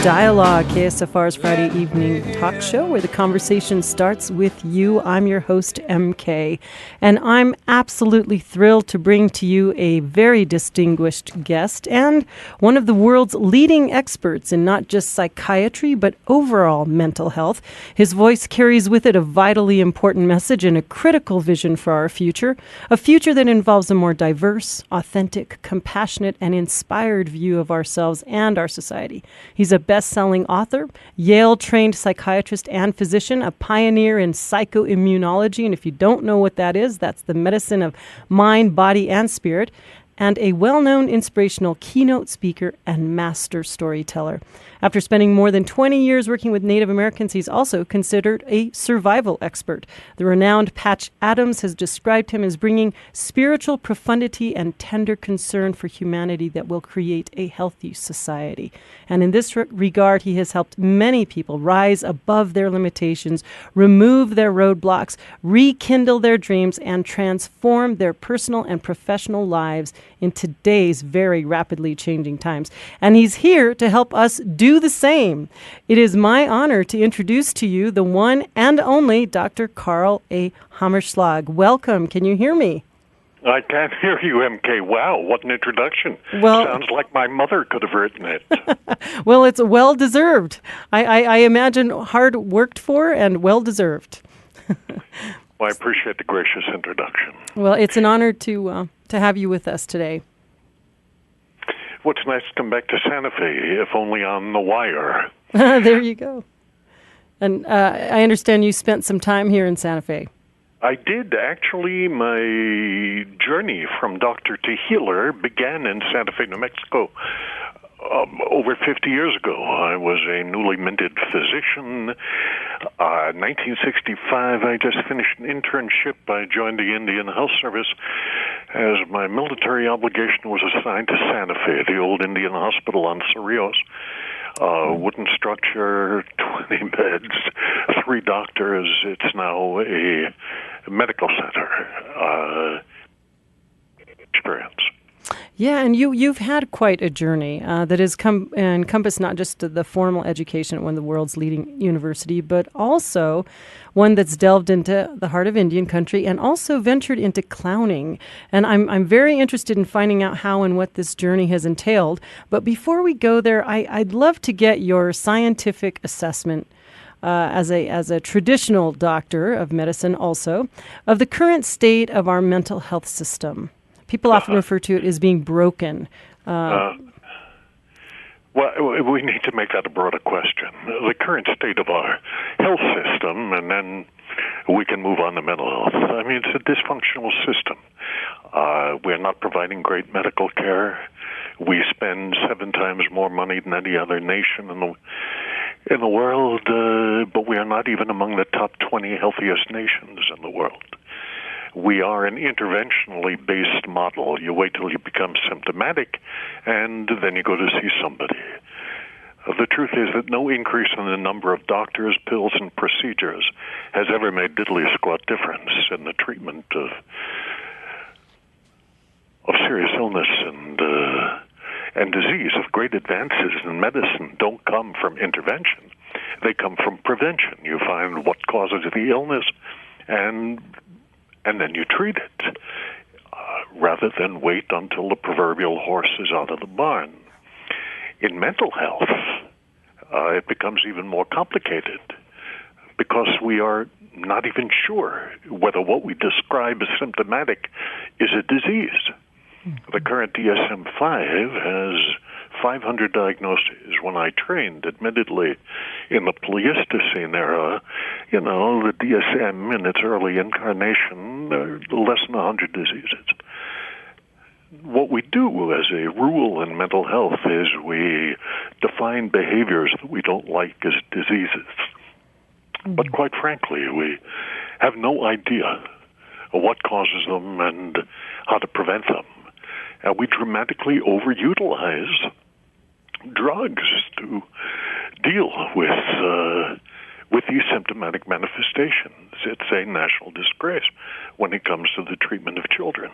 Dialogue, KSFR's Friday evening talk show where the conversation starts with you. I'm your host, MK, and I'm absolutely thrilled to bring to you a very distinguished guest and one of the world's leading experts in not just psychiatry, but overall mental health. His voice carries with it a vitally important message and a critical vision for our future, a future that involves a more diverse, authentic, compassionate, and inspired view of ourselves and our society. He's a best-selling author, Yale-trained psychiatrist and physician, a pioneer in psychoimmunology, and if you don't know what that is, that's the medicine of mind, body, and spirit, and a well-known inspirational keynote speaker and master storyteller. After spending more than 20 years working with Native Americans, he's also considered a survival expert. The renowned Patch Adams has described him as bringing spiritual profundity and tender concern for humanity that will create a healthy society. And in this regard, he has helped many people rise above their limitations, remove their roadblocks, rekindle their dreams, and transform their personal and professional lives in today's very rapidly changing times. And he's here to help us do the same. It is my honor to introduce to you the one and only Dr. Carl A. Hammerschlag. Welcome. Can you hear me? I can't hear you, MK. Wow, what an introduction. Well, sounds like my mother could have written it. Well, it's well-deserved. I imagine hard worked for and well-deserved. Well, I appreciate the gracious introduction. Well, it's an honor to have you with us today. Well, it's nice to come back to Santa Fe, if only on the wire. There you go. And I understand you spent some time here in Santa Fe. I did. Actually, my journey from doctor to healer began in Santa Fe, New Mexico. Over 50 years ago, I was a newly minted physician. 1965, I just finished an internship. I joined the Indian Health Service as my military obligation was assigned to Santa Fe, the old Indian hospital on Cerrillos. Wooden structure, 20 beds, 3 doctors. It's now a medical center. Experience. Yeah, and you've had quite a journey that has encompassed not just the formal education at one of the world's leading university, but also one that's delved into the heart of Indian country and also ventured into clowning. And I'm very interested in finding out how and what this journey has entailed. But before we go there, I'd love to get your scientific assessment as a traditional doctor of medicine also, of the current state of our mental health system. People often refer to it as being broken. Well, we need to make that a broader question. The current state of our health system, and then we can move on to mental health. I mean, it's a dysfunctional system. We're not providing great medical care. We spend 7 times more money than any other nation in the world, but we are not even among the top 20 healthiest nations in the world. We are an interventionally based model. You wait till you become symptomatic, and then you go to see somebody. The truth is that no increase in the number of doctors, pills, and procedures has ever made diddly squat difference in the treatment of serious illness and disease. Of great advances in medicine don't come from intervention. They come from prevention. You find what causes the illness, and then you treat it, rather than wait until the proverbial horse is out of the barn. In mental health, it becomes even more complicated because we are not even sure whether what we describe as symptomatic is a disease. The current DSM-5 has 500 diagnoses. When I trained, admittedly, in the Pleistocene era, the DSM in its early incarnation, less than 100 diseases. What we do as a rule in mental health is we define behaviors that we don't like as diseases. But quite frankly, we have no idea what causes them and how to prevent them. And we dramatically overutilize drugs to deal with these symptomatic manifestations. It's a national disgrace when it comes to the treatment of children.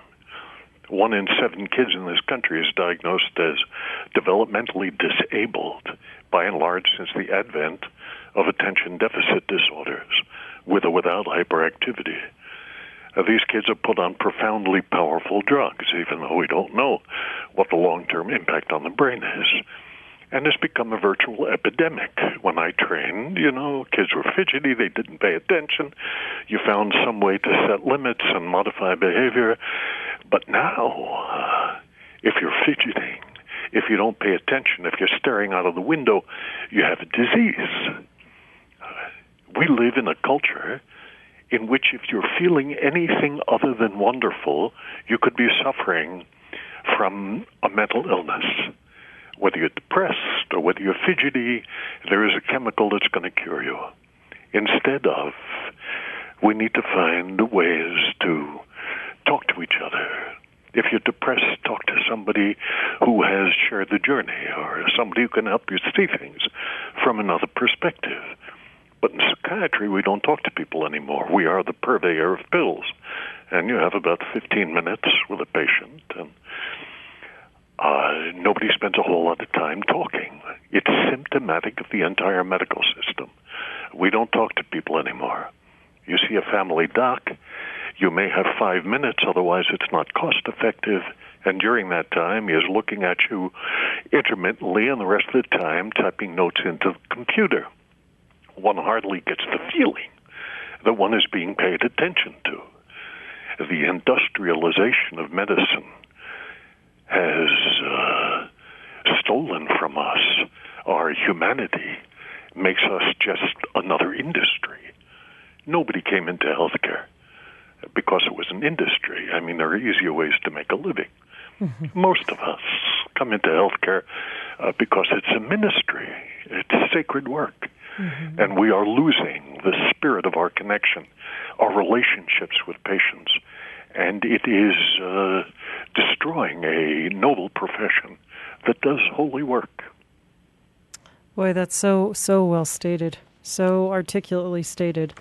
1 in 7 kids in this country is diagnosed as developmentally disabled, by and large, since the advent of attention deficit disorders, with or without hyperactivity. These kids are put on profoundly powerful drugs, even though we don't know what the long-term impact on the brain is. And it's become a virtual epidemic. When I trained, kids were fidgety, they didn't pay attention. You found some way to set limits and modify behavior. But now, if you're fidgeting, if you don't pay attention, if you're staring out of the window, you have a disease. We live in a culture in which if you're feeling anything other than wonderful, you could be suffering from a mental illness. Whether you're depressed or whether you're fidgety, there is a chemical that's going to cure you. Instead of, we need to find ways to talk to each other. If you're depressed, talk to somebody who has shared the journey or somebody who can help you see things from another perspective. But in psychiatry, we don't talk to people anymore. We are the purveyor of pills. And you have about 15 minutes with a patient, and nobody spends a whole lot of time talking. It's symptomatic of the entire medical system. We don't talk to people anymore. You see a family doc, you may have 5 minutes, otherwise it's not cost-effective, and during that time he is looking at you intermittently, and the rest of the time typing notes into the computer. One hardly gets the feeling that one is being paid attention to. The industrialization of medicine has stolen from us our humanity, makes us just another industry. Nobody came into healthcare because it was an industry. I mean, there are easier ways to make a living. Mm-hmm. Most of us come into healthcare because it's a ministry. It's sacred work. Mm-hmm. And we are losing the spirit of our connection, our relationships with patients. And it is destroying a noble profession that does holy work. Boy, that's so well stated, so articulately stated.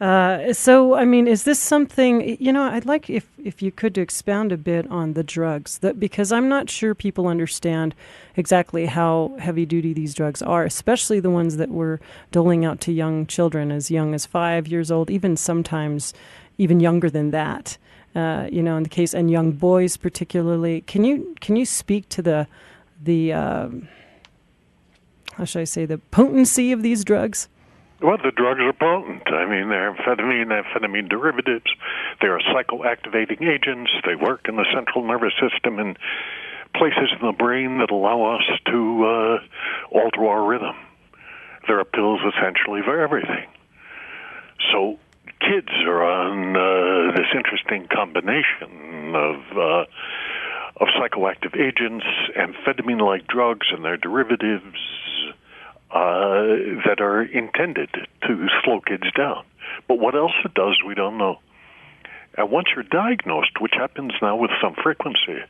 So, I mean, is this something, I'd like if you could expound a bit on the drugs, because I'm not sure people understand exactly how heavy duty these drugs are, especially the ones that we're doling out to young children as young as 5 years old, even sometimes even younger than that, in the case, and young boys particularly. Can you speak to the how should I say, the potency of these drugs? Well, the drugs are potent. I mean, they're amphetamine derivatives. They are psychoactivating agents. They work in the central nervous system in places in the brain that allow us to alter our rhythm. There are pills essentially for everything. So kids are on this interesting combination of psychoactive agents, amphetamine-like drugs, and their derivatives that are intended to slow kids down. But what else it does, we don't know. And once you're diagnosed, which happens now with some frequency,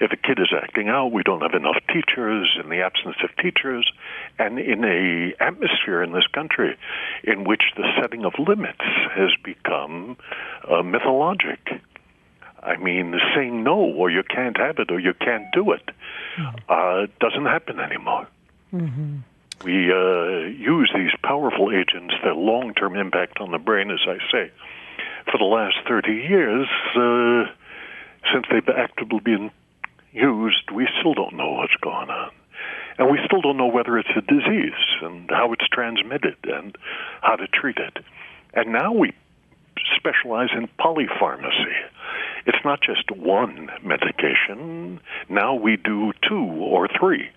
if a kid is acting out, we don't have enough teachers, in the absence of teachers, and in an atmosphere in this country in which the setting of limits has become mythologic. I mean, saying no, or you can't have it, or you can't do it, doesn't happen anymore. Mm-hmm. We use these powerful agents, their long-term impact on the brain, as I say, for the last 30 years, since they've actively been used, we still don't know what's going on. And we still don't know whether it's a disease and how it's transmitted and how to treat it. And now we specialize in polypharmacy. It's not just one medication. Now we do 2 or 3.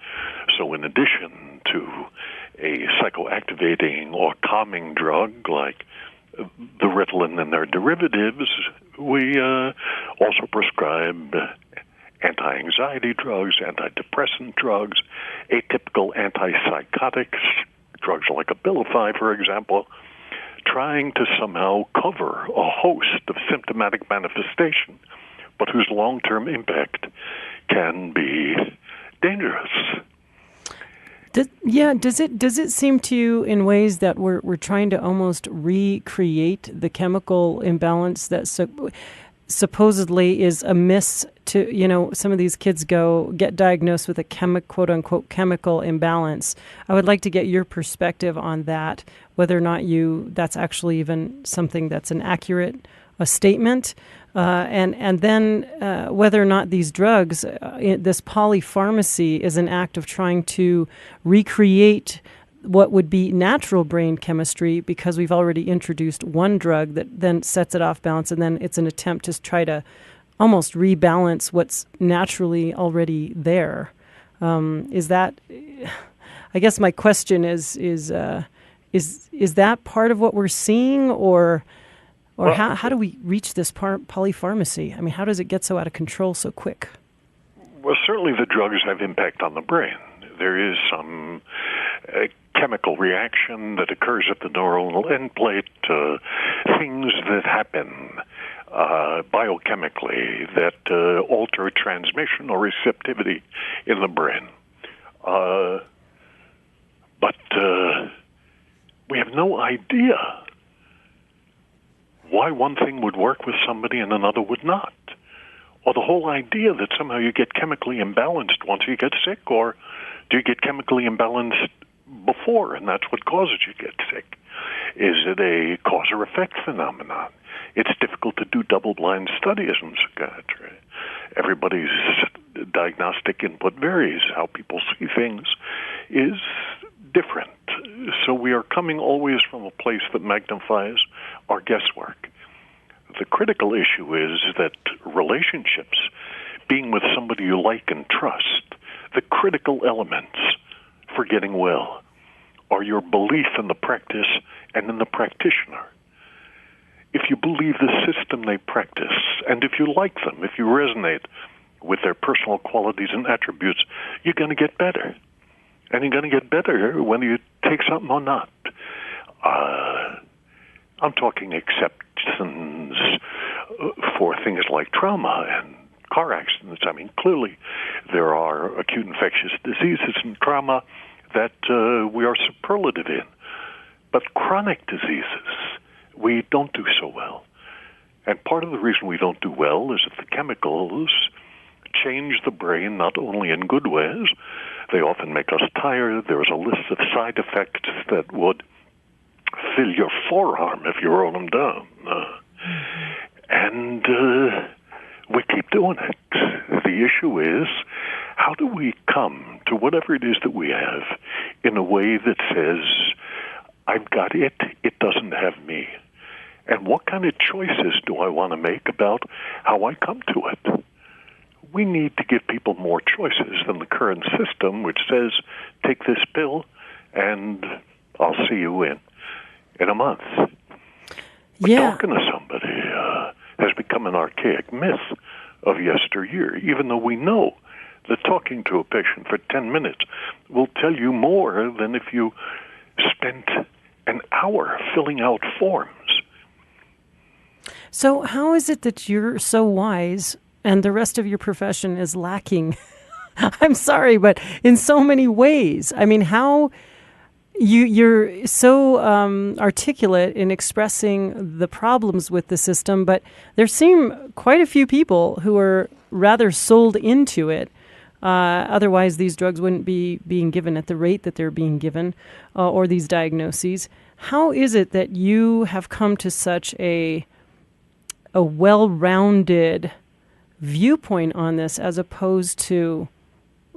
So in addition to a psychoactivating or calming drug like the Ritalin and their derivatives, we also prescribe anti-anxiety drugs, antidepressant drugs, atypical antipsychotics, drugs like Abilify, for example, trying to somehow cover a host of symptomatic manifestation, but whose long-term impact can be dangerous. Does it seem to you in ways that we're trying to almost recreate the chemical imbalance that supposedly is amiss to, some of these kids get diagnosed with a quote unquote chemical imbalance. I would like to get your perspective on that, whether or not that's actually even something that's an accurate statement, and then whether or not these drugs, this polypharmacy, is an act of trying to recreate what would be natural brain chemistry, because we've already introduced one drug that then sets it off balance, and then it's an attempt to try to almost rebalance what's naturally already there. Is that? I guess my question is that part of what we're seeing, or how do we reach this polypharmacy? I mean, how does it get so out of control so quick? Well, certainly the drugs have impact on the brain. There is some chemical reaction that occurs at the neuronal end plate, things that happen biochemically that alter transmission or receptivity in the brain. But we have no idea why one thing would work with somebody and another would not. Or the whole idea that somehow you get chemically imbalanced once you get sick, or do you get chemically imbalanced before and that's what causes you to get sick? Is it a cause or effect phenomenon? It's difficult to do double-blind studies in psychiatry. Everybody's diagnostic input varies. How people see things is different. So we are coming always from a place that magnifies our guesswork. The critical issue is that relationships, being with somebody you like and trust, the critical elements for getting well are your belief in the practice and in the practitioner. If you believe the system they practice, and if you like them, if you resonate with their personal qualities and attributes, you're going to get better. And you're going to get better whether you take something or not. I'm talking exceptions for things like trauma and car accidents. I mean, clearly there are acute infectious diseases and trauma that we are superlative in. But chronic diseases, we don't do so well. And part of the reason we don't do well is that the chemicals change the brain not only in good ways, they often make us tired. There's a list of side effects that would fill your forearm if you roll them down. And we keep doing it. The issue is, how do we come to whatever it is that we have in a way that says, I've got it, it doesn't have me? And what kind of choices do I want to make about how I come to it? We need to give people more choices than the current system, which says, take this pill and I'll see you in a month. But talking to somebody has become an archaic myth of yesteryear, even though we know that talking to a patient for 10 minutes will tell you more than if you spent an hour filling out forms. So how is it that you're so wise and the rest of your profession is lacking? I'm sorry, but in so many ways. I mean, how you're so articulate in expressing the problems with the system, but there seem quite a few people who are rather sold into it. Otherwise, these drugs wouldn't be being given at the rate that they're being given, or these diagnoses. How is it that you have come to such a well-rounded viewpoint on this, as opposed to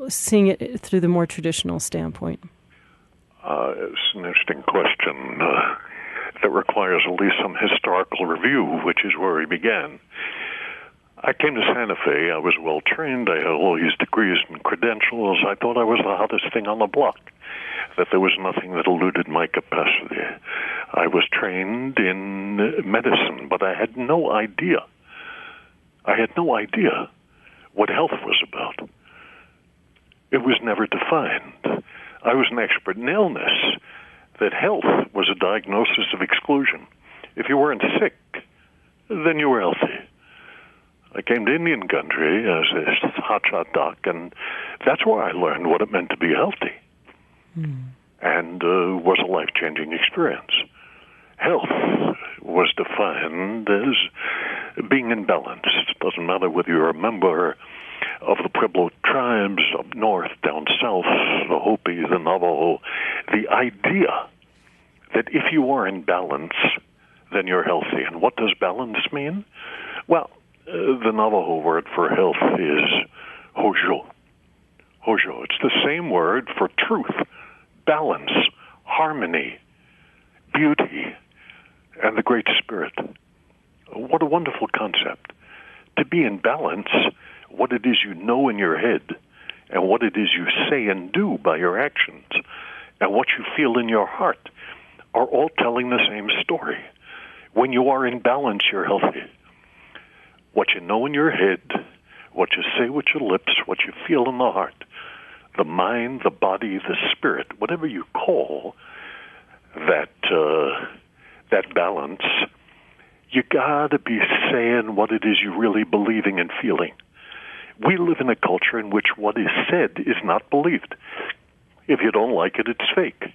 seeing it through the more traditional standpoint? It's an interesting question that requires at least some historical review, which is where we began. I came to Santa Fe. I was well-trained. I had all these degrees and credentials. I thought I was the hottest thing on the block, that there was nothing that eluded my capacity. I was trained in medicine, but I had no idea. What health was about. It was never defined. I was an expert in illness, that health was a diagnosis of exclusion. If you weren't sick, then you were healthy. I came to Indian country as a hotshot doc, and that's where I learned what it meant to be healthy. And was a life-changing experience. Health was defined as being in balance. It doesn't matter whether you're a member of the Pueblo tribes up north, down south, the Hopi, the Navajo. The idea that if you are in balance, then you're healthy. And what does balance mean? Well, the Navajo word for health is hojo. Hojo. It's the same word for truth, balance, harmony, beauty, and the Great Spirit. What a wonderful concept. To be in balance, what it is you know in your head, and what it is you say and do by your actions, and what you feel in your heart, are all telling the same story. When you are in balance, you're healthy. What you know in your head, what you say with your lips, what you feel in the heart, the mind, the body, the spirit, whatever you call that balance, you gotta be saying what it is you're really believing and feeling. We live in a culture in which what is said is not believed. If you don't like it, it's fake.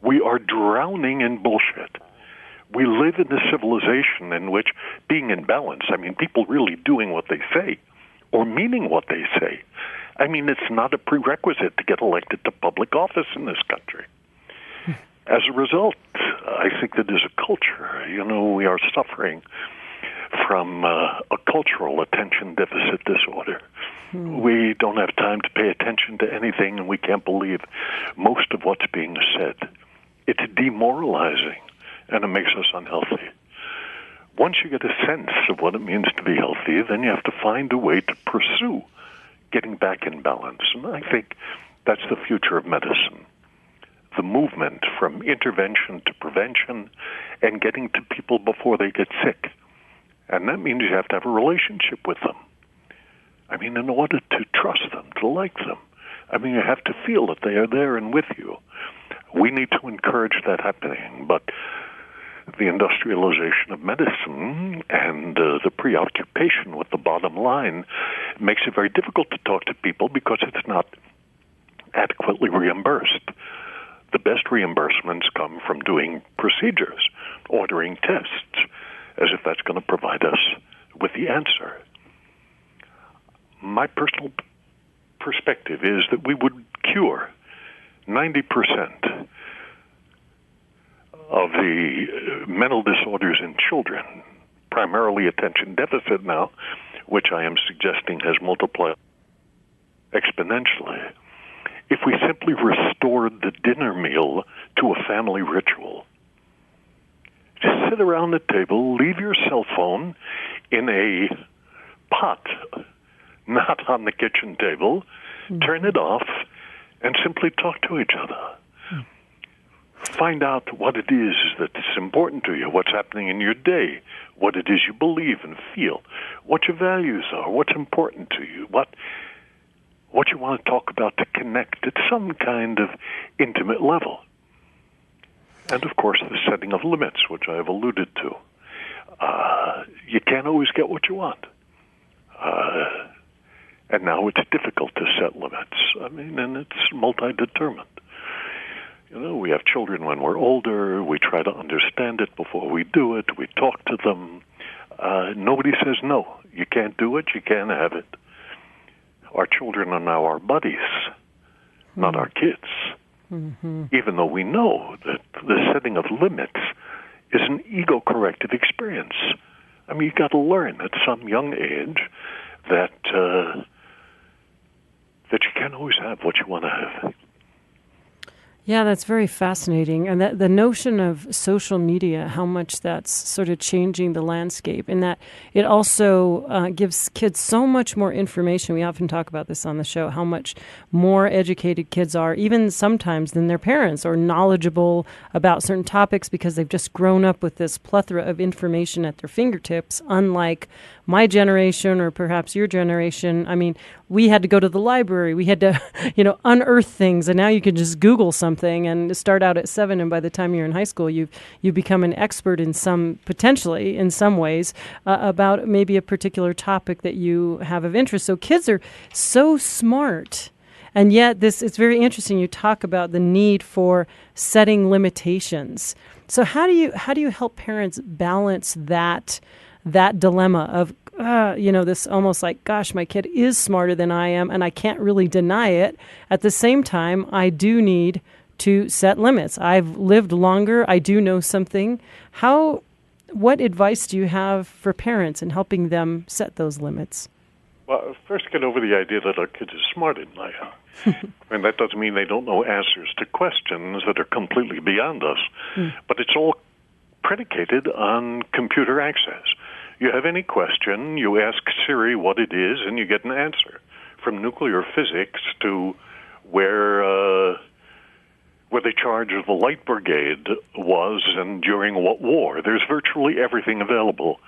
We are drowning in bullshit. We live in a civilization in which being in balance, I mean, people really doing what they say or meaning what they say. I mean, it's not a prerequisite to get elected to public office in this country. As a result, I think that as a culture, we are suffering from a cultural attention deficit disorder. We don't have time to pay attention to anything, and we can't believe most of what's being said. It's demoralizing, and it makes us unhealthy. Once you get a sense of what it means to be healthy, then you have to find a way to pursue getting back in balance. And I think that's the future of medicine. The movement from intervention to prevention and getting to people before they get sick. And that means you have to have a relationship with them. I mean, in order to trust them, to like them, I mean, you have to feel that they are there and with you. We need to encourage that happening, but the industrialization of medicine and the preoccupation with the bottom line makes it very difficult to talk to people because it's not adequately reimbursed. The best reimbursements come from doing procedures, ordering tests, as if that's going to provide us with the answer. My personal perspective is that we would cure 90% of the mental disorders in children, primarily attention deficit now, which I am suggesting has multiplied exponentially, if we simply restored the dinner meal to a family ritual. Just sit around the table, leave your cell phone in a pot, not on the kitchen table, turn it off, and simply talk to each other. Find out what it is that's important to you, what's happening in your day, what it is you believe and feel, what your values are, what's important to you, what you want to talk about to connect at some kind of intimate level. And, of course, the setting of limits, which I have alluded to. You can't always get what you want. And now it's difficult to set limits. I mean, and it's multi-determined. We have children when we're older. We try to understand it before we do it. We talk to them. Nobody says no. You can't do it. You can't have it. Our children are now our buddies, not our kids. Mm-hmm. Even though we know that the setting of limits is an ego-corrective experience. I mean, you've got to learn at some young age that you can't always have what you want to have. Yeah, that's very fascinating. And that the notion of social media, how much that's sort of changing the landscape, and that it also gives kids so much more information. We often talk about this on the show, how much more educated kids are, even sometimes than their parents, or knowledgeable about certain topics because they've just grown up with this plethora of information at their fingertips, unlike my generation or perhaps your generation. I mean, we had to go to the library. We had to, unearth things. And now you can just Google something and start out at 7. And by the time you're in high school, you become an expert potentially in some ways, about maybe a particular topic that you have of interest. So kids are so smart. And yet it's very interesting. You talk about the need for setting limitations. So how do you help parents balance that that dilemma of, this almost like, gosh, my kid is smarter than I am, and I can't really deny it. At the same time, I do need to set limits. I've lived longer. I do know something. What advice do you have for parents in helping them set those limits? Well, first get over the idea that our kids are smart in life. And that doesn't mean they don't know answers to questions that are completely beyond us. But it's all predicated on computer access. You have any question, you ask Siri what it is, and you get an answer. From nuclear physics to where the charge of the light brigade was and during what war. There's virtually everything available.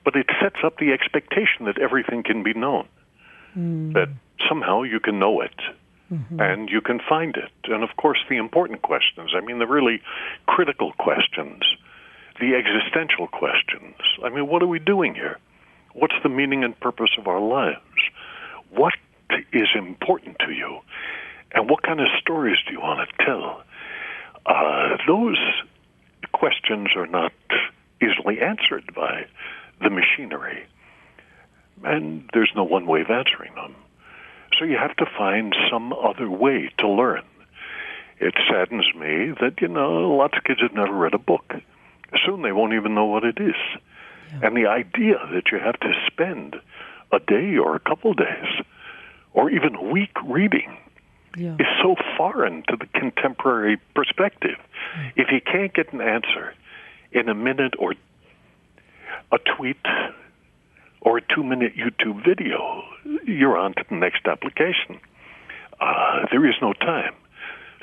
But it sets up the expectation that everything can be known, that somehow you can know it. And you can find it. And, of course, the important questions, the really critical questions, the existential questions. What are we doing here? What's the meaning and purpose of our lives? What is important to you? And what kind of stories do you want to tell? Those questions are not easily answered by the machinery. And there's no one way of answering them. So you have to find some other way to learn. It saddens me that, lots of kids have never read a book. Soon they won't even know what it is. Yeah. And the idea that you have to spend a day or a couple days or even a week reading is so foreign to the contemporary perspective. If you can't get an answer in a minute or a tweet or a 2-minute YouTube video, you're on to the next application. There is no time.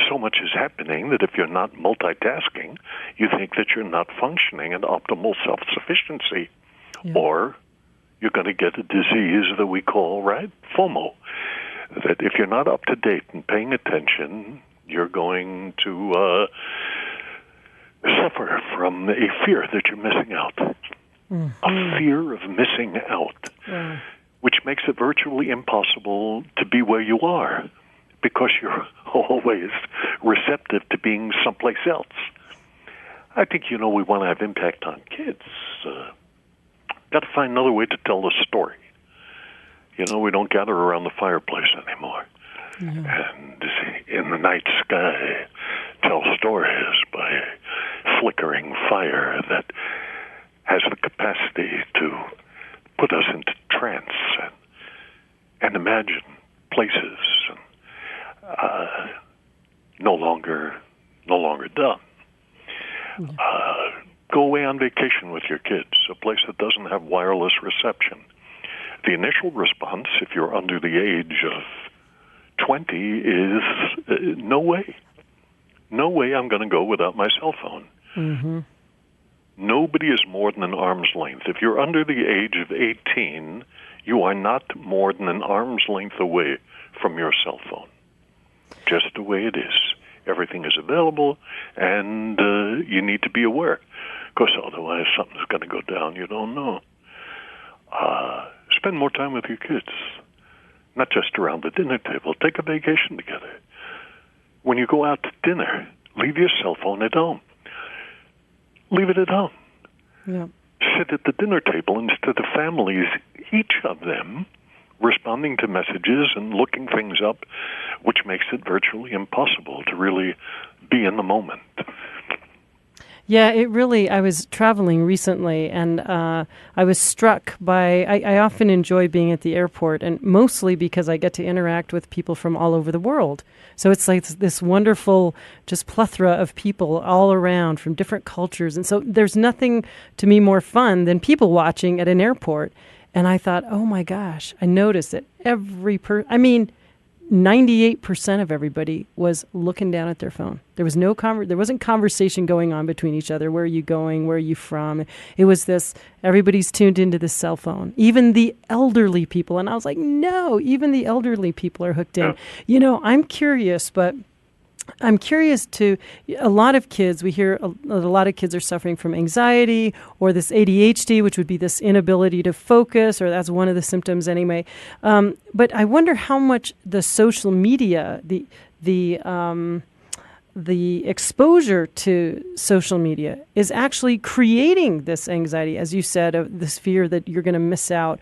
So much is happening that if you're not multitasking, you think that you're not functioning in optimal self-sufficiency, or you're going to get a disease that we call, FOMO. That if you're not up to date and paying attention, you're going to suffer from a fear that you're missing out. A fear of missing out, which makes it virtually impossible to be where you are because you're always receptive to being someplace else. I think, we want to have impact on kids. Got to find another way to tell the story. We don't gather around the fireplace anymore. And in the night sky, tell stories by flickering fire that has the capacity to put us into trance and imagine places no longer done. Go away on vacation with your kids, a place that doesn't have wireless reception. The initial response, if you're under the age of 20, is no way. No way I'm going to go without my cell phone. Nobody is more than an arm's length. If you're under the age of 18, you are not more than an arm's length away from your cell phone. Just the way it is. Everything is available, and you need to be aware, because otherwise something's going to go down you don't know. Spend more time with your kids, not just around the dinner table. Take a vacation together. When you go out to dinner, leave your cell phone at home. Leave it at home. Sit at the dinner table instead of families, each of them responding to messages and looking things up, which makes it virtually impossible to really be in the moment. Yeah, I was traveling recently, and I was struck by, I often enjoy being at the airport, and mostly because I get to interact with people from all over the world. So it's like this wonderful just plethora of people all around from different cultures. And so there's nothing to me more fun than people watching at an airport. And I thought, oh my gosh, I noticed that 98% of everybody was looking down at their phone. There was there wasn't conversation going on between each other. Where are you going? Where are you from? It was this, everybody's tuned into the cell phone. Even the elderly people. And I was like, no, even the elderly people are hooked in. I'm curious, but I'm curious to, a lot of kids, we hear a lot of kids are suffering from anxiety or this ADHD, which would be this inability to focus, or that's one of the symptoms anyway. But I wonder how much the social media, the exposure to social media is actually creating this anxiety, as you said, of this fear that you're going to miss out.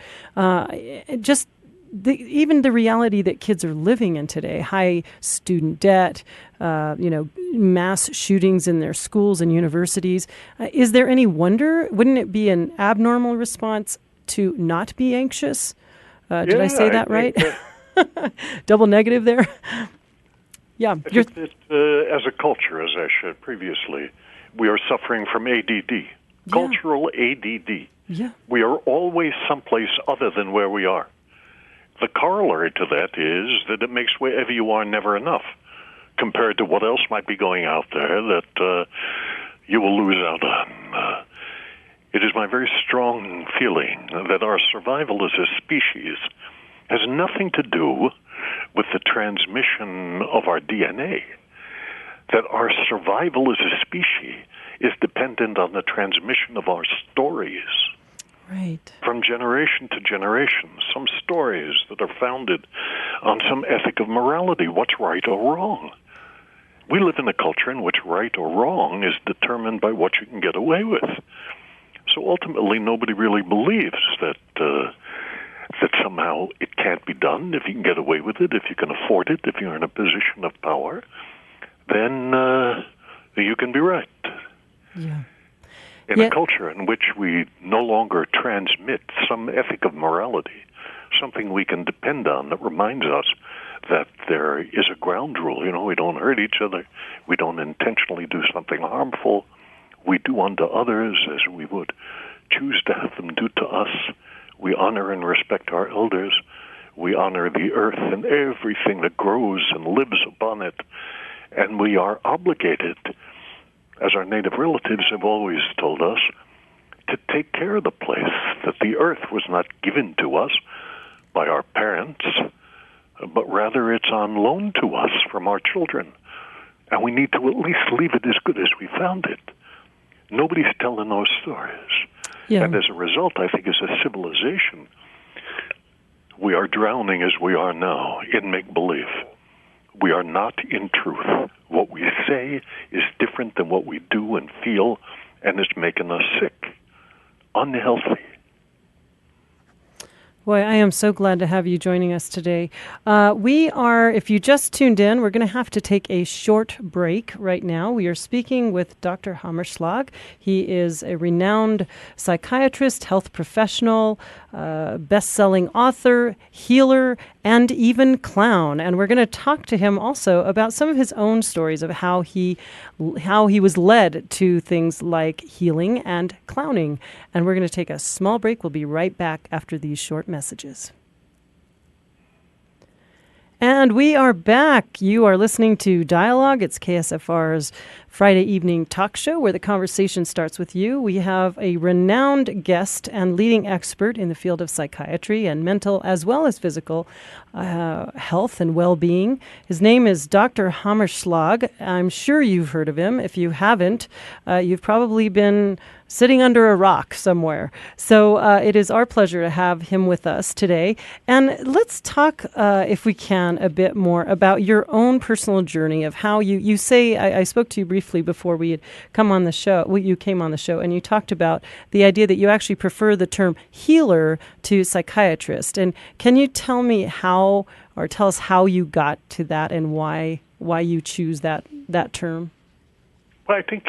Even the reality that kids are living in today, high student debt, mass shootings in their schools and universities. Is there any wonder? Wouldn't it be an abnormal response to not be anxious? Did I say that right? Double negative there? Yeah. I think that as a culture, as I said previously, we are suffering from ADD, cultural ADD. Yeah. We are always someplace other than where we are. The corollary to that is that it makes wherever you are never enough compared to what else might be going out there that you will lose out on. It is my very strong feeling that our survival as a species has nothing to do with the transmission of our DNA, that our survival as a species is dependent on the transmission of our stories. Right. From generation to generation, some stories that are founded on some ethic of morality, what's right or wrong. We live in a culture in which right or wrong is determined by what you can get away with. So ultimately, nobody really believes that somehow it can't be done. If you can get away with it, if you can afford it, if you're in a position of power, then you can be right. Yeah. In a culture in which we no longer transmit some ethic of morality, something we can depend on that reminds us that there is a ground rule. We don't hurt each other. We don't intentionally do something harmful. We do unto others as we would choose to have them do to us. We honor and respect our elders. We honor the earth and everything that grows and lives upon it. And we are obligated, as our native relatives have always told us, to take care of the place, that the earth was not given to us by our parents, but rather it's on loan to us from our children. And we need to at least leave it as good as we found it. Nobody's telling those stories. Yeah. And as a result, I think as a civilization, we are drowning as we are now in make-believe. We are not in truth. What we say is different than what we do and feel, and it's making us sick, unhealthy. Boy, I am so glad to have you joining us today. We are, if you just tuned in, we're going to have to take a short break right now. We are speaking with Dr. Hammerschlag. He is a renowned psychiatrist, health professional, best-selling author, healer, and even clown. And we're going to talk to him also about some of his own stories of how he was led to things like healing and clowning. And we're going to take a small break. We'll be right back after these short messages. And we are back. You are listening to Dialogue. It's KSFR's Friday evening talk show where the conversation starts with you. We have a renowned guest and leading expert in the field of psychiatry and mental as well as physical health and well-being. His name is Dr. Hammerschlag. I'm sure you've heard of him. If you haven't, you've probably been sitting under a rock somewhere. So it is our pleasure to have him with us today. And let's talk, if we can, a bit more about your own personal journey of how you say, I spoke to you briefly before we had come on the show, you came on the show, and you talked about the idea that you actually prefer the term healer to psychiatrist. And can you tell me how, or tell us how you got to that and why you choose that term? Well, I think,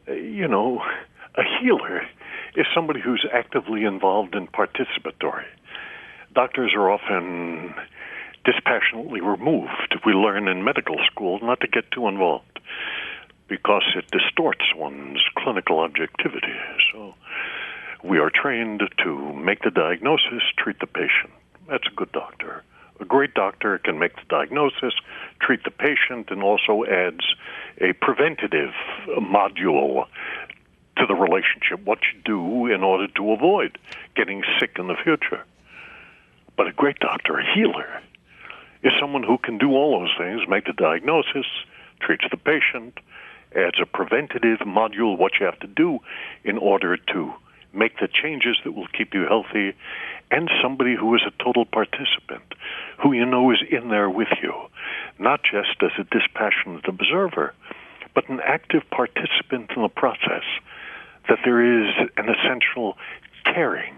a healer is somebody who's actively involved and participatory. Doctors are often dispassionately removed. We learn in medical school not to get too involved because it distorts one's clinical objectivity. So we are trained to make the diagnosis, treat the patient. That's a good doctor. A great doctor can make the diagnosis, treat the patient, and also adds a preventative module to the relationship, what you do in order to avoid getting sick in the future. But a great doctor, a healer, is someone who can do all those things, make the diagnosis, treats the patient, adds a preventative module, what you have to do in order to make the changes that will keep you healthy, and somebody who is a total participant, who you know is in there with you, not just as a dispassionate observer, but an active participant in the process, that there is an essential caring.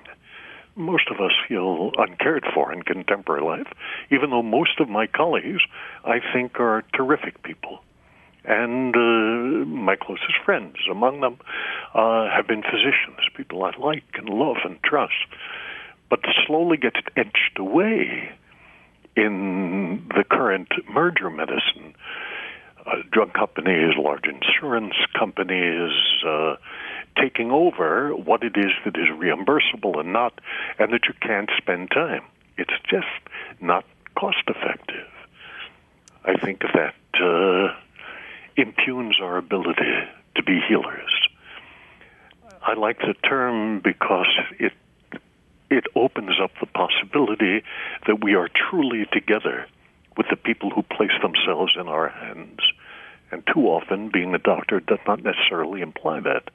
Most of us feel uncared for in contemporary life, even though most of my colleagues, I think, are terrific people. And my closest friends among them have been physicians, people I like and love and trust. But slowly gets edged away in the current merger medicine. Drug companies, large insurance companies, taking over what it is that is reimbursable and not, and that you can't spend time. It's just not cost effective. I think that impugns our ability to be healers. I like the term because it opens up the possibility that we are truly together with the people who place themselves in our hands. And too often, being a doctor does not necessarily imply that.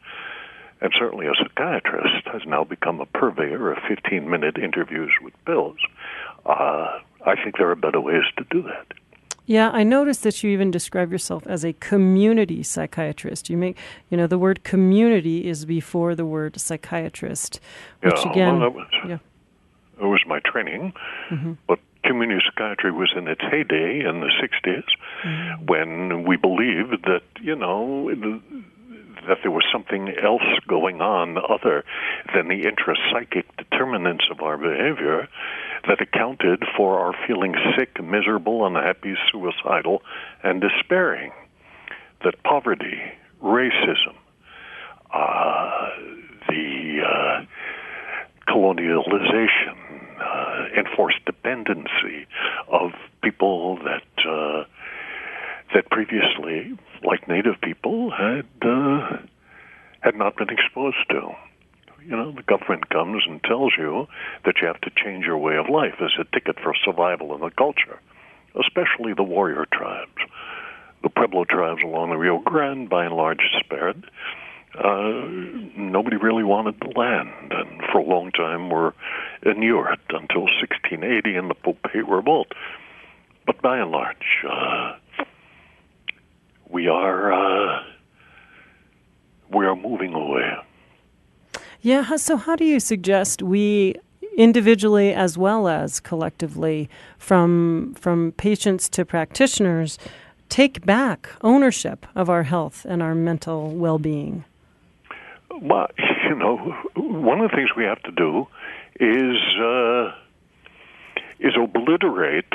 And certainly a psychiatrist has now become a purveyor of 15-minute interviews with pills. I think there are better ways to do that. Yeah, I noticed that you even describe yourself as a community psychiatrist. You make, the word community is before the word psychiatrist, which again, it was my training, but community psychiatry was in its heyday in the 60s when we believed that, that there was something else going on other than the intrapsychic determinants of our behavior that accounted for our feeling sick, miserable, unhappy, suicidal, and despairing. That poverty, racism, the colonialization, enforced dependency of people that previously, like Native people, had not been exposed to. The government comes and tells you that you have to change your way of life as a ticket for survival in the culture, especially the warrior tribes. The Pueblo tribes along the Rio Grande, by and large, spared. Nobody really wanted the land, and for a long time were inured until 1680 in the Popey Revolt. But by and large, we are moving away. Yeah, so how do you suggest we individually as well as collectively, from patients to practitioners, take back ownership of our health and our mental well-being? Well, one of the things we have to do is obliterate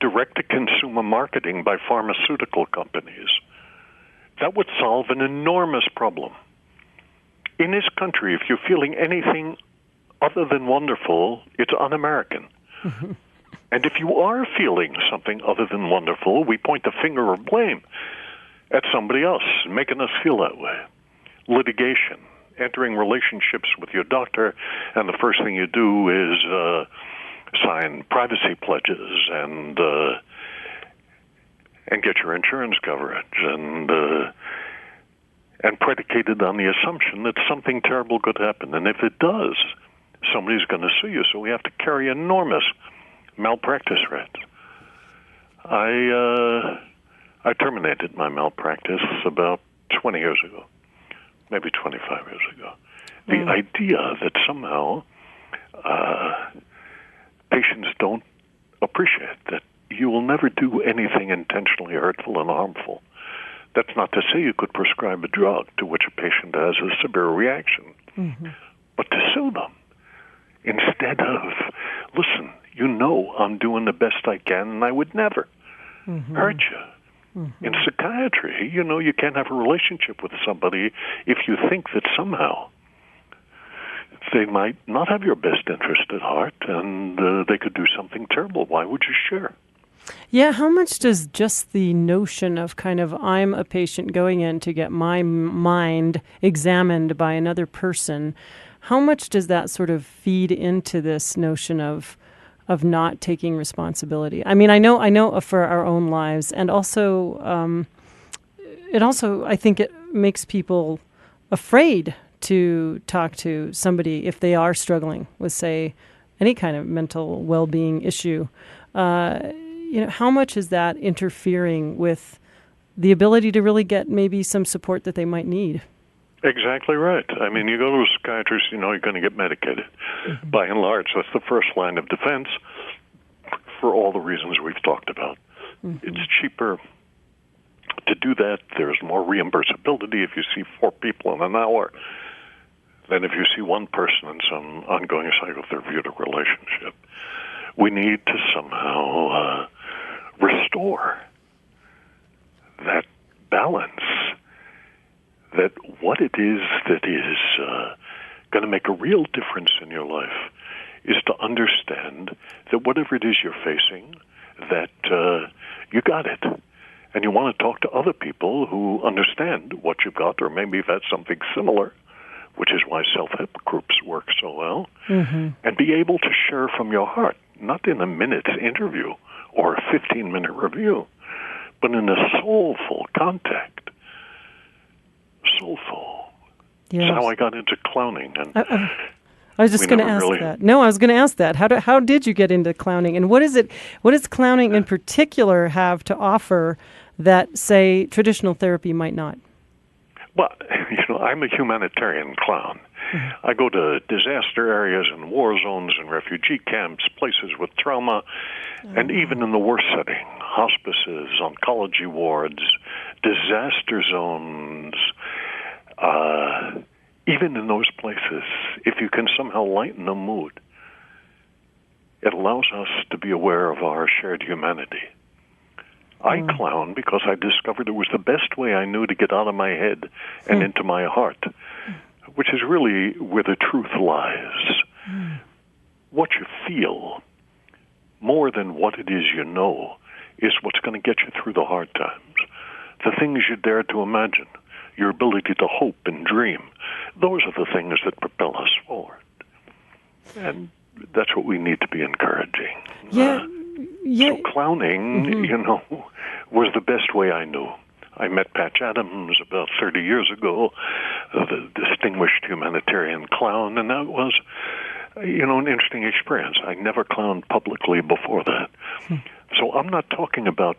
direct-to-consumer marketing by pharmaceutical companies. That would solve an enormous problem. In this country, if you're feeling anything other than wonderful, it's un-American. And if you are feeling something other than wonderful, we point the finger of blame at somebody else, making us feel that way. Litigation, entering relationships with your doctor, and the first thing you do is sign privacy pledges and get your insurance coverage, and predicated on the assumption that something terrible could happen. And if it does, somebody's going to sue you, so we have to carry enormous malpractice rates. I terminated my malpractice about 20 years ago, maybe 25 years ago. The idea that somehow patients don't appreciate that you will never do anything intentionally hurtful and harmful. That's not to say you could prescribe a drug to which a patient has a severe reaction, but to sue them instead of, listen, I'm doing the best I can, and I would never hurt you. In psychiatry, you can't have a relationship with somebody if you think that somehow they might not have your best interest at heart, and they could do something terrible. Why would you share? Yeah, how much does just the notion of I'm a patient going in to get my mind examined by another person, how much does that sort of feed into this notion of not taking responsibility? I mean, I know for our own lives, and also I think it makes people afraid to talk to somebody if they are struggling with, say, any kind of mental well-being issue. How much is that interfering with the ability to really get maybe some support that they might need? Exactly right. I mean, you go to a psychiatrist, you're going to get medicated. Mm-hmm. By and large, that's the first line of defense for all the reasons we've talked about. Mm-hmm. It's cheaper to do that. There's more reimbursability if you see 4 people in an hour than if you see one person in some ongoing psychotherapeutic relationship. We need to somehow restore that balance, that what it is that is going to make a real difference in your life is to understand that whatever it is you're facing, that you got it. And you want to talk to other people who understand what you've got, or maybe you've had something similar, which is why self-help groups work so well, mm-hmm. and be able to share from your heart, not in a minute's interview or a 15-minute review, but in a soulful contact. Soulful. Yes. That's how I got into clowning. And I was just going to ask that. No, I was going to ask that. How did you get into clowning? And what does clowning in particular have to offer that, say, traditional therapy might not? Well, I'm a humanitarian clown. Mm-hmm. I go to disaster areas and war zones and refugee camps, places with trauma, and even in the worst setting, hospices, oncology wards, disaster zones. Even in those places, if you can somehow lighten the mood, it allows us to be aware of our shared humanity. I clown because I discovered it was the best way I knew to get out of my head and into my heart, which is really where the truth lies. What you feel, more than what it is you know, is what's going to get you through the hard times. The things you dare to imagine, your ability to hope and dream, those are the things that propel us forward. And that's what we need to be encouraging. Yeah. So clowning, mm-hmm. Was the best way I knew. I met Patch Adams about 30 years ago, the distinguished humanitarian clown, and that was, an interesting experience. I never clowned publicly before that. So I'm not talking about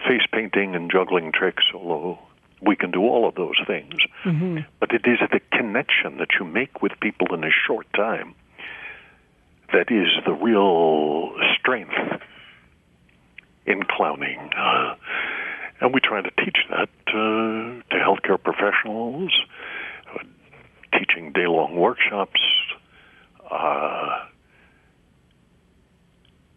face painting and juggling tricks, although we can do all of those things. Mm-hmm. But it is the connection that you make with people in a short time that is the real strength in clowning. And we try to teach that to healthcare professionals, teaching day-long workshops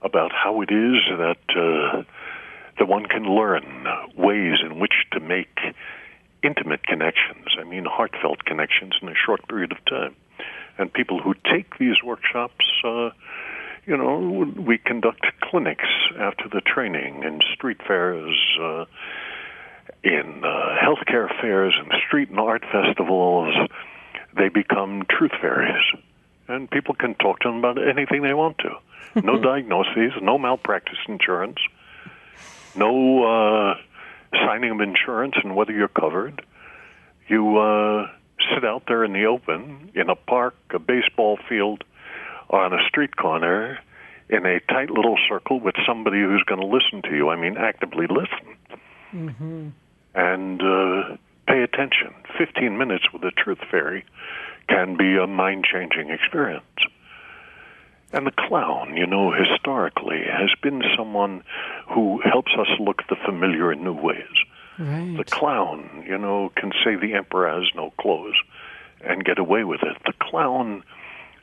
about how it is that one can learn ways in which to make intimate connections, heartfelt connections in a short period of time. And people who take these workshops, we conduct clinics after the training in street fairs, in healthcare fairs, and street and art festivals. They become truth fairies. And people can talk to them about anything they want to. No diagnoses, no malpractice insurance, no signing of insurance and whether you're covered. You sit out there in the open, in a park, a baseball field, or on a street corner, in a tight little circle with somebody who's going to listen to you. Actively listen. Mm-hmm. And pay attention. 15 minutes with a truth fairy can be a mind-changing experience. And the clown, historically, has been someone who helps us look at the familiar in new ways. Right. The clown, can say the emperor has no clothes and get away with it. The clown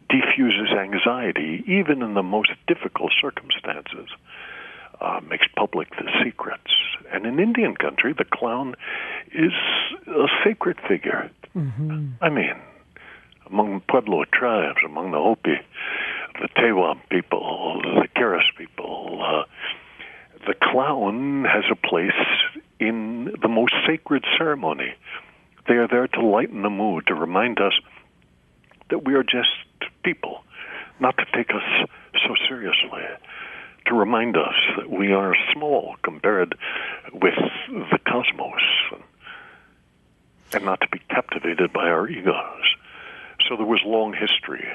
diffuses anxiety, even in the most difficult circumstances, makes public the secrets. And in Indian country, the clown is a sacred figure. Mm-hmm. Among Pueblo tribes, among the Hopi, the Tewa people, the Keres people, the clown has a place in the most sacred ceremony. They are there to lighten the mood, to remind us that we are just people, not to take us so seriously, to remind us that we are small compared with the cosmos, and not to be captivated by our egos. So there was long history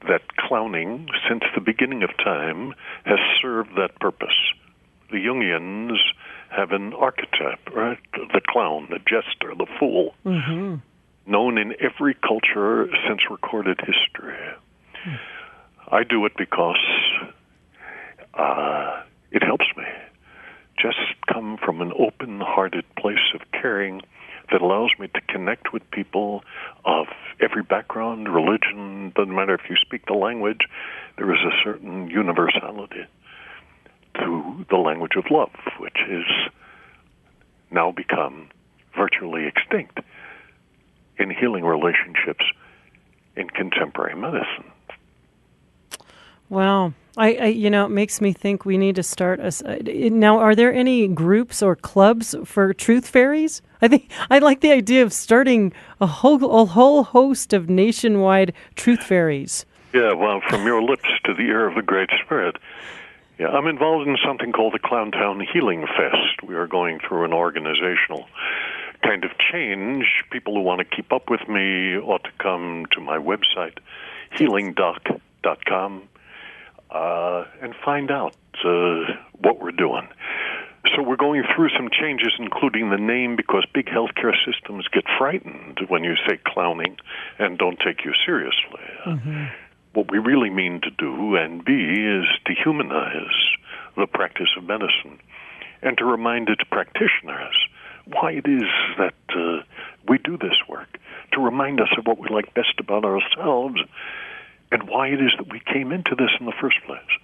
that clowning, since the beginning of time, has served that purpose. The Jungians have an archetype, right? The clown, the jester, the fool, known in every culture since recorded history. I do it because it helps me. Just come from an open-hearted place of caring that allows me to connect with people of every background, religion. Doesn't matter if you speak the language, there is a certain universality to the language of love, which is now become virtually extinct in healing relationships in contemporary medicine. Wow. It makes me think we need to start now. Are there any groups or clubs for truth fairies? I think I like the idea of starting a whole host of nationwide truth fairies. Yeah, well, from your lips to the ear of the Great Spirit. Yeah, I'm involved in something called the Clowntown Healing Fest. We are going through an organizational kind of change. People who want to keep up with me ought to come to my website, healingdoc.com. And find out what we're doing. So we're going through some changes, including the name, because big healthcare systems get frightened when you say clowning and don't take you seriously. What we really mean to do and be is to humanize the practice of medicine and to remind its practitioners why it is that we do this work, to remind us of what we like best about ourselves and why it is that we came into this in the first place.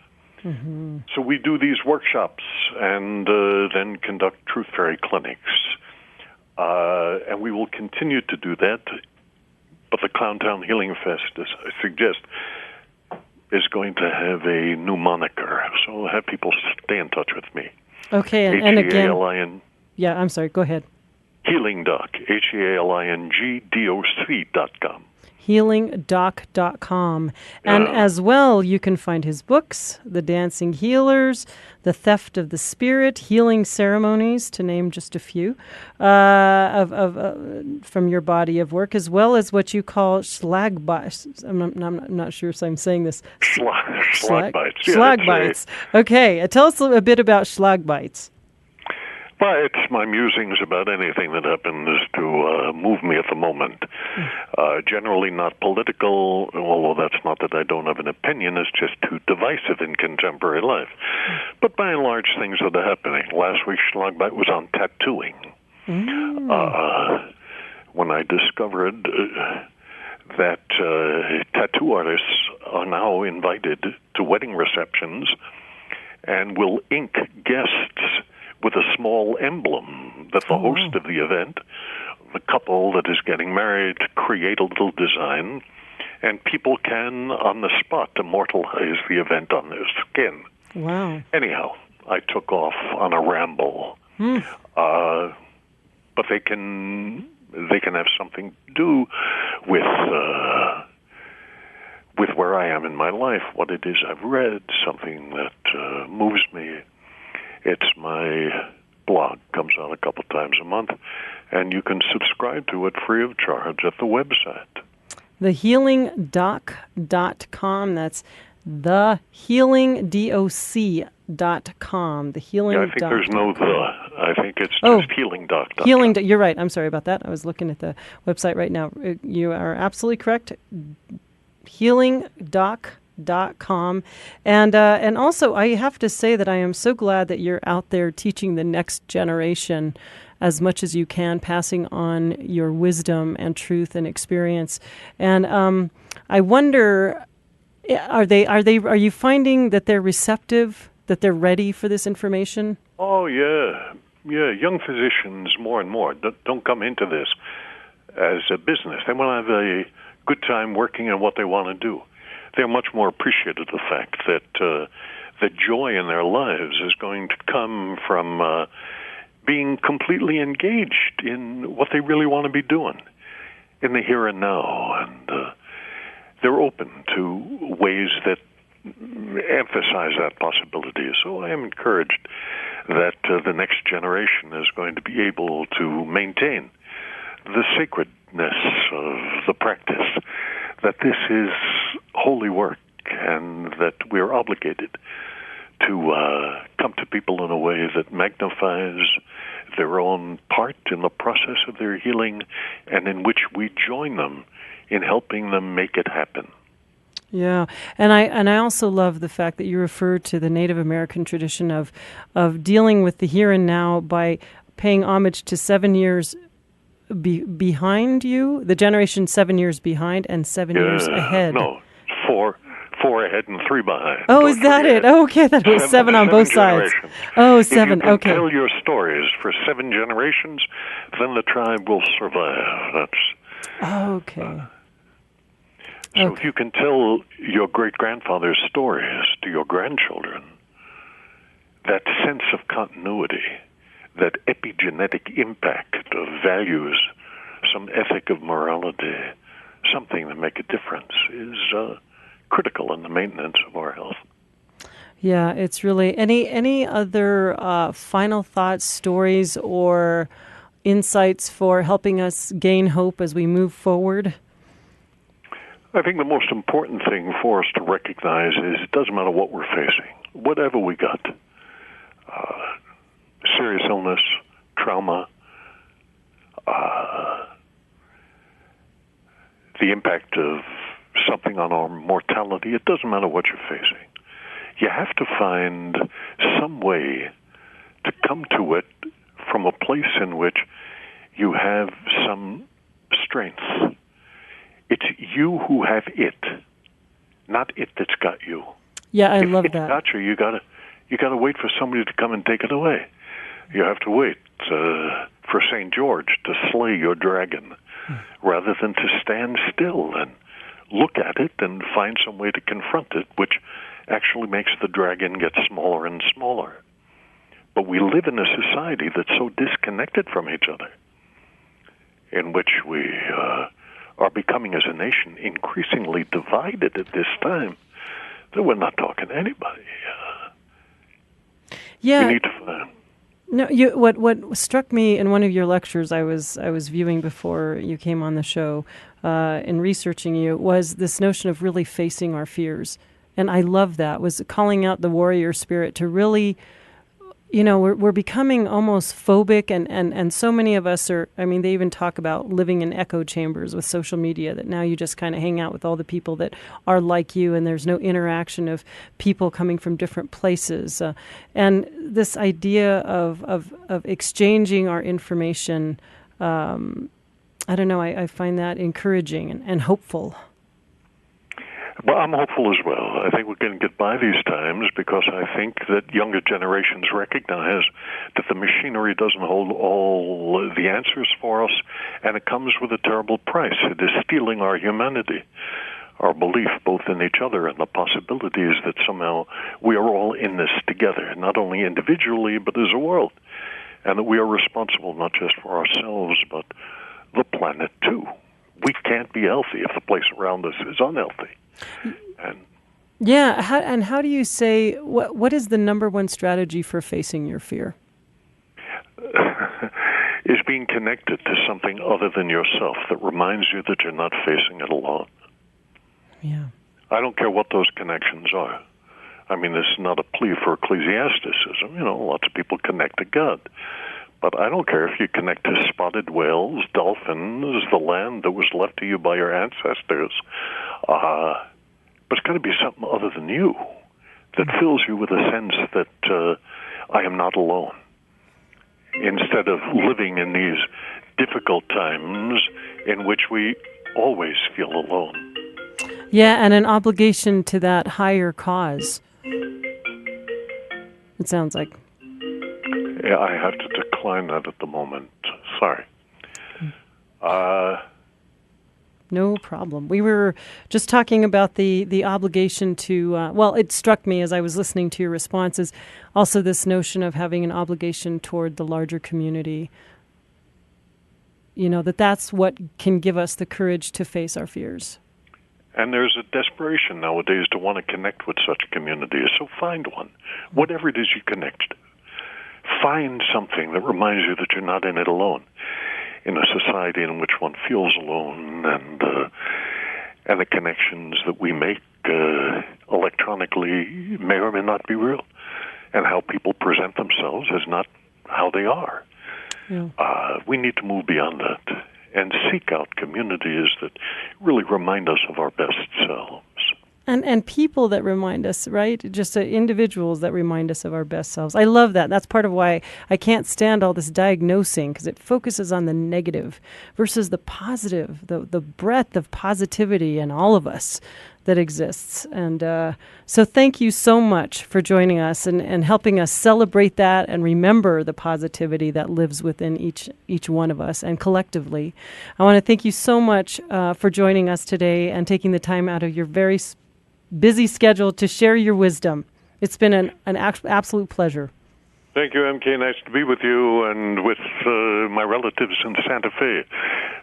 So we do these workshops and then conduct truth fairy clinics. And we will continue to do that. But the Clowntown Healing Fest, as I suggest, is going to have a new moniker. So have people stay in touch with me. Okay, and again... Healin, yeah, I'm sorry, go ahead. HealingDoc, HealingDoc.com. healingdoc.com. And as well, you can find his books, The Dancing Healers, The Theft of the Spirit, Healing Ceremonies, to name just a few, from your body of work, as well as what you call schlag bites. I'm not sure if I'm saying this. Schlag bites. Schlag bites. Okay, tell us a bit about schlag bites. Well, it's my musings about anything that happens to move me at the moment. Generally not political, although that's not that I don't have an opinion, it's just too divisive in contemporary life. But by and large, things that are happening. Last week's Schlagbite was on tattooing. When I discovered that tattoo artists are now invited to wedding receptions and will ink guests with a small emblem that the host of the event, the couple that is getting married, create a little design, and people can, on the spot, immortalize the event on their skin. Wow. Anyhow, I took off on a ramble. But they can have something to do with where I am in my life, what it is I've read, something that moves me. It's my blog, comes out a couple times a month, and you can subscribe to it free of charge at the website. TheHealingDoc.com. That's TheHealingDoc.com. The Healing. Yeah, I think there's no the. I think it's just HealingDoc.com. Healing. You're right. I'm sorry about that. I was looking at the website right now. You are absolutely correct. HealingDoc.com. And also, I have to say that I am so glad that you're out there teaching the next generation as much as you can, passing on your wisdom and truth and experience. And I wonder, are you finding that they're receptive, that they're ready for this information? Oh yeah. Young physicians more and more don't come into this as a business. They want to have a good time working on what they want to do. They're much more appreciative of the fact that the joy in their lives is going to come from being completely engaged in what they really want to be doing in the here and now. And they're open to ways that emphasize that possibility. So I am encouraged that the next generation is going to be able to maintain the sacredness of the practice, that this is holy work, and that we're obligated to come to people in a way that magnifies their own part in the process of their healing, and in which we join them in helping them make it happen. Yeah, and I also love the fact that you refer to the Native American tradition of dealing with the here and now by paying homage to 7 years behind you, the generation 7 years behind and 7 years ahead. No, four ahead and 3 behind. Oh, is that it? Oh, okay, that was seven on both sides. Oh, 7, if you okay. can tell your stories for 7 generations, then the tribe will survive. That's okay. So if you can tell your great-grandfather's stories to your grandchildren, that sense of continuity, that epigenetic impact of values, some ethic of morality, something that make a difference is critical in the maintenance of our health. Yeah, it's really... Any other final thoughts, stories, or insights for helping us gain hope as we move forward? I think the most important thing for us to recognize is it doesn't matter what we're facing, whatever we got, serious illness, trauma, the impact of something on our mortality, it doesn't matter what you're facing. You have to find some way to come to it from a place in which you have some strength. It's you who have it, not it that's got you. Yeah, I love that. If it's got you, you gotta wait for somebody to come and take it away. You have to wait for St. George to slay your dragon, rather than to stand still and look at it and find some way to confront it, which actually makes the dragon get smaller and smaller. But we live in a society that's so disconnected from each other, in which we are becoming as a nation increasingly divided at this time, that we're not talking to anybody. Yeah. We need to find... No, what struck me in one of your lectures I was viewing before you came on the show, in researching you, was this notion of really facing our fears. And I love that, was calling out the warrior spirit to really, we're becoming almost phobic, and so many of us are, they even talk about living in echo chambers with social media, that now you just kind of hang out with all the people that are like you, and there's no interaction of people coming from different places. And this idea of exchanging our information, I don't know, I find that encouraging and hopeful. Well, I'm hopeful as well. I think we're going to get by these times because I think that younger generations recognize that the machinery doesn't hold all the answers for us, and it comes with a terrible price. It is stealing our humanity, our belief both in each other and the possibilities that somehow we are all in this together, not only individually but as a world, and that we are responsible not just for ourselves but the planet too. We can't be healthy if the place around us is unhealthy. How do you say, what is the number one strategy for facing your fear? Is being connected to something other than yourself that reminds you that you're not facing it alone. Yeah. I don't care what those connections are. This is not a plea for ecclesiasticism. Lots of people connect to God. But I don't care if you connect to spotted whales, dolphins, the land that was left to you by your ancestors. But it's got to be something other than you that fills you with a sense that I am not alone. Instead of living in these difficult times in which we always feel alone. Yeah, and an obligation to that higher cause. It sounds like. Yeah, I have to decline that at the moment. Sorry. No problem. We were just talking about the obligation to, it struck me as I was listening to your responses, also this notion of having an obligation toward the larger community. That's what can give us the courage to face our fears. And there's a desperation nowadays to want to connect with such communities, so find one. Whatever it is you connect to. Find something that reminds you that you're not in it alone. In a society in which one feels alone, and the connections that we make, a frankly, may or may not be real. And how people present themselves is not how they are. Yeah. We need to move beyond that and seek out communities that really remind us of our best selves. And people that remind us, right? Just individuals that remind us of our best selves. I love that. That's part of why I can't stand all this diagnosing, because it focuses on the negative versus the positive, the breadth of positivity in all of us that exists. And so thank you so much for joining us and helping us celebrate that and remember the positivity that lives within each one of us and collectively. I want to thank you so much for joining us today and taking the time out of your very busy schedule to share your wisdom. It's been an absolute pleasure. Thank you, MK. Nice to be with you and with my relatives in Santa Fe.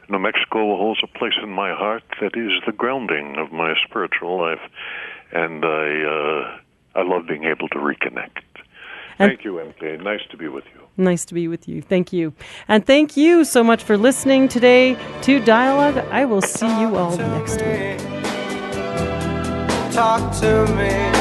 New Mexico holds a place in my heart that is the grounding of my spiritual life, and I love being able to reconnect. Thank you, MK. Nice to be with you. Nice to be with you. Thank you. And thank you so much for listening today to Dialogue. I will see you all next week. Talk to me.